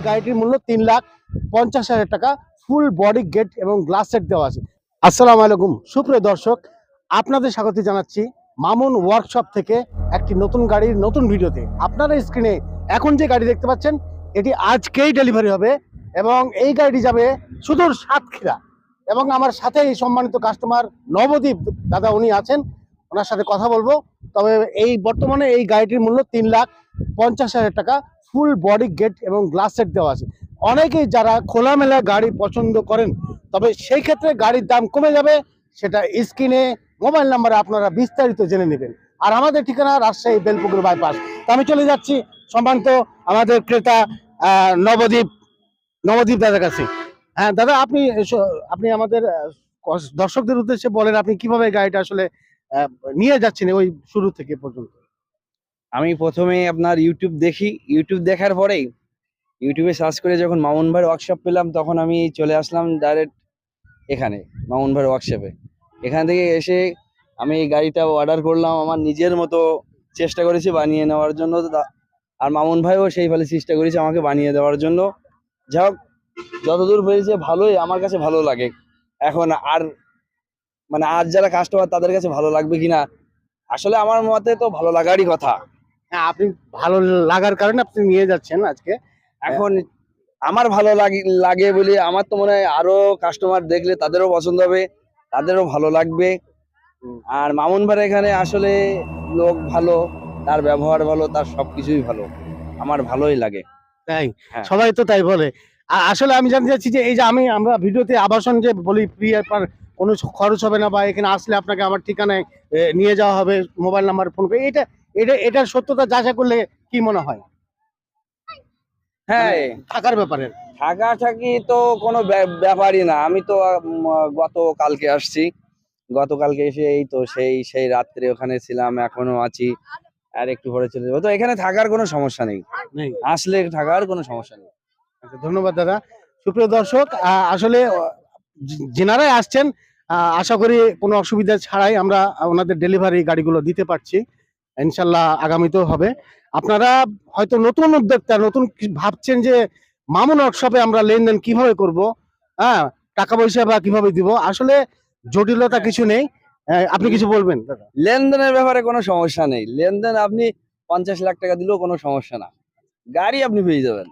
গাড়িটির মূল্য ৩,৫০,০০০ টাকা, ফুল বডি গেট এবং গ্লাস সেট দেওয়া আছে। আসসালামু আলাইকুম সুপ্রিয় দর্শক, আপনাদের স্বাগত জানাচ্ছি মামুন ওয়ার্কশপ থেকে একটি নতুন গাড়ির নতুন ভিডিওতে। আপনারা স্ক্রিনে এখন যে গাড়ি দেখতে পাচ্ছেন এটি আজকেই ডেলিভারি হবে এবং এই গাড়িটি যাবে সুদূর সাতক্ষীরা। এবং আমার সাথে এই সম্মানিত কাস্টমার নবদ্বীপ দাদা উনি আছেন, ওনার সাথে কথা বলবো। তবে এই বর্তমানে এই গাড়িটির মূল্য ৩,৫০,০০০ টাকা, ফুল বডি গেট এবং গ্লাস সেট দেওয়া আছে। অনেকেই যারা খোলামেলা গাড়ি পছন্দ করেন, তবে সেই ক্ষেত্রে গাড়ির দাম কমে যাবে, সেটা স্ক্রিনে মোবাইল নাম্বারে আপনারা বিস্তারিত জেনে নেবেন। আর আমাদের ঠিকানা রাজশাহী বেলপুকুর বাইপাস। তো আমি চলে যাচ্ছি সম্মানিত আমাদের ক্রেতা নবদ্বীপ দাদার কাছে। হ্যাঁ দাদা, আপনি আমাদের দর্শকদের উদ্দেশ্যে বলেন আপনি কিভাবে গাড়িটা আসলে নিয়ে যাচ্ছেন ওই শুরু থেকে পর্যন্ত। আমি প্রথমে আপনার ইউটিউব দেখি, ইউটিউব দেখার পরেই ইউটিউবে সার্চ করে যখন মামুন ভাইয়ের ওয়ার্কশপ পেলাম তখন আমি চলে আসলাম ডাইরেক্ট এখানে মামুন ভাইয়ের ওয়ার্কশপে। এখান থেকে এসে আমি এই গাড়িটা অর্ডার করলাম, আমার নিজের মতো চেষ্টা করেছি বানিয়ে নেওয়ার জন্য। আর মামুন ভাইও সেই ফলে চেষ্টা করেছে আমাকে বানিয়ে দেওয়ার জন্য। যাই হোক, যতদূর হয়েছে ভালোই, আমার কাছে ভালো লাগে। এখন আর আর যারা কাস্টমার তাদের কাছে ভালো লাগবে কিনা, আসলে আমার মতে তো ভালো লাগারই কথা। হ্যাঁ, আপনি ভালো লাগার কারণে আপনি নিয়ে যাচ্ছেন আজকে। এখন আমার ভালো লাগে বলে আমার তো মনে হয় আরো কাস্টমার দেখলে তাদেরও পছন্দ হবে, তাদেরও ভালো লাগবে। আর মামুন ভাই এখানে আসলে লোক ভালো, তার ব্যবহার ভালো, তার সবকিছুই ভালো, আমার ভালোই লাগে। তাই হ্যাঁ। সবাই তো তাই বলে। আসলে আমি জানতে চাচ্ছি যে এই যে আমরা ভিডিওতে আবাসন যে বলি ফ্রি, আপনার কোনো খরচ হবে না, বা এখানে আসলে আপনাকে আমার ঠিকানায় নিয়ে যাওয়া হবে, মোবাইল নাম্বার ফোন করে, এটার সত্যতা যাচাই করলে কি মনে হয়? হ্যাঁ, থাকার ব্যাপারে থাকি তো কোনো ব্যাপারই না। আমি তো গতকালকে আসছি, গতকালকে এসে এই তো সেই রাত্রে ওখানে ছিলাম, এখনো আছি, আর একটু পরে চলে যাবো। তো এখানে থাকার কোনো সমস্যা নেই, আসলে থাকার কোনো সমস্যা নেই। আচ্ছা, ধন্যবাদ দাদা। সুপ্রিয় দর্শক, আসলে যেনারাই আসছেন আশা করি কোনো অসুবিধা ছাড়াই আমরা ওনাদের ডেলিভারি গাড়িগুলো দিতে পারছি, ইনশাল্লাহ আগামীতেও হবে। আপনারা হয়তো নতুন উদ্যোক্তা, নতুন ভাবছেন যে মামুন ওয়ার্কশপে আমরা লেনদেন কিভাবে করব, হ্যাঁ, টাকা পয়সা বা কিভাবে দিব, আসলে জটিলতা কিছু নেই। আপনি কিছু বলবেন দাদা? লেনদেনের ব্যাপারে কোনো সমস্যা নেই, লেনদেন আপনি 50 লাখ টাকা দিলেও কোনো সমস্যা না, গাড়ি আপনি পেয়ে যাবেন।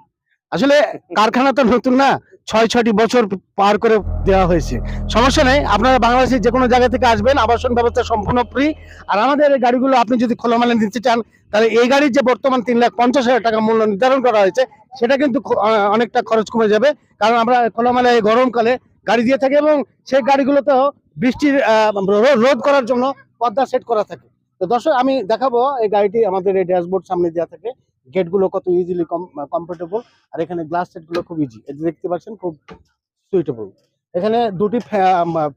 আসলে কারখানা তো নতুন না, ৬টি বছর পার করে দেওয়া হয়েছে, সমস্যা নেই। আপনারা বাংলাদেশের যে কোনো জায়গা থেকে আসবেন, আবাসন ব্যবস্থা সম্পূর্ণ ফ্রি। আর আমাদের এই গাড়িগুলো আপনি যদি খোলামেলা নিতে চান, তাহলে এই গাড়ির যে বর্তমান ৩,৫০,০০০ টাকা মূল্য নির্ধারণ করা হয়েছে, সেটা কিন্তু অনেকটা খরচ কমে যাবে। কারণ আমরা খোলামেলা এই গরমকালে গাড়ি দিয়ে থাকি এবং সেই গাড়িগুলোতেও বৃষ্টির রোধ করার জন্য পর্দা সেট করা থাকে। তো দর্শক, আমি দেখাবো এই গাড়িটি আমাদের এই ড্যাশবোর্ড সামনে দেওয়া থাকে, গেটগুলো কত ইজিলি কমফোর্টেবল, আর এখানে গ্লাস সেটগুলো খুব ইজি, এটা দেখতে পাচ্ছেন, খুব সুইটেবল। এখানে দুটি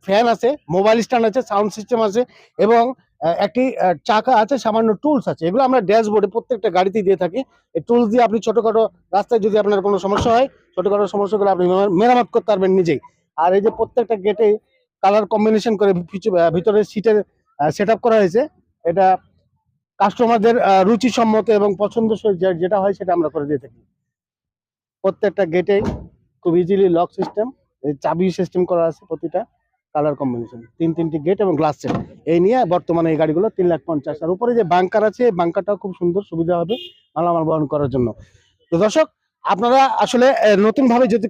ফ্যান আছে, মোবাইল স্ট্যান্ড আছে, সাউন্ড সিস্টেম আছে এবং একটি চাকা আছে, সামান্য টুলস আছে। এগুলো আমরা ড্যাশবোর্ডে প্রত্যেকটা গাড়িতেই দিয়ে থাকি। এই টুলস দিয়ে আপনি ছোটখাটো রাস্তায় যদি আপনার কোনো সমস্যা হয়, ছোটখাটো সমস্যাগুলো আপনি মেরামত করতে পারবেন নিজেই। আর এই যে প্রত্যেকটা গেটে কালার কম্বিনেশন করে ভিতরে সিটের সেট আপ করা হয়েছে, এটা কাস্টমারদের রুচি সম্মত এবং পছন্দসই যেটা হয় সেটা আমরা করে দিয়ে থাকি। প্রত্যেকটা গেটে খুব ইজিলি লক সিস্টেম, চাবি সিস্টেম করা আছে, প্রতিটা কালার কম্বিনেশন, তিনটি গেট এবং গ্লাস সেট। এই নিয়ে বর্তমানে এই গাড়িগুলো ৩,৫০,০০০। আর উপরে যে বাংকার আছে, এই বাংকারটাও খুব সুন্দর, সুবিধা হবে মালামাল বহন করার জন্য। তো দর্শক, আপনারা আসলে নতুন ভাবে যদি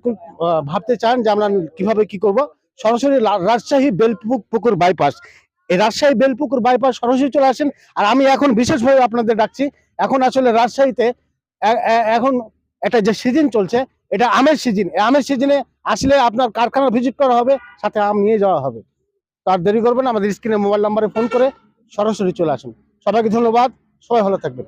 ভাবতে চান যে আমরা কিভাবে কি করব, সরাসরি রাজশাহী বেলপুকুর বাইপাস, এই রাজশাহী বেলপুকুর বাইপাস সরাসরি চলে আসেন। আর আমি এখন বিশেষভাবে আপনাদের ডাকছি, এখন আসলে রাজশাহীতে এখন একটা যে সিজন চলছে, এটা আমের সিজন। এই আমের সিজনে আসলে আপনার কারখানা ভিজিট করা হবে, সাথে আম নিয়ে যাওয়া হবে। তার দেরি করবেন, আমাদের স্ক্রিনে মোবাইল নাম্বারে ফোন করে সরাসরি চলে আসুন। সবাইকে ধন্যবাদ, সবাই ভালো থাকবেন।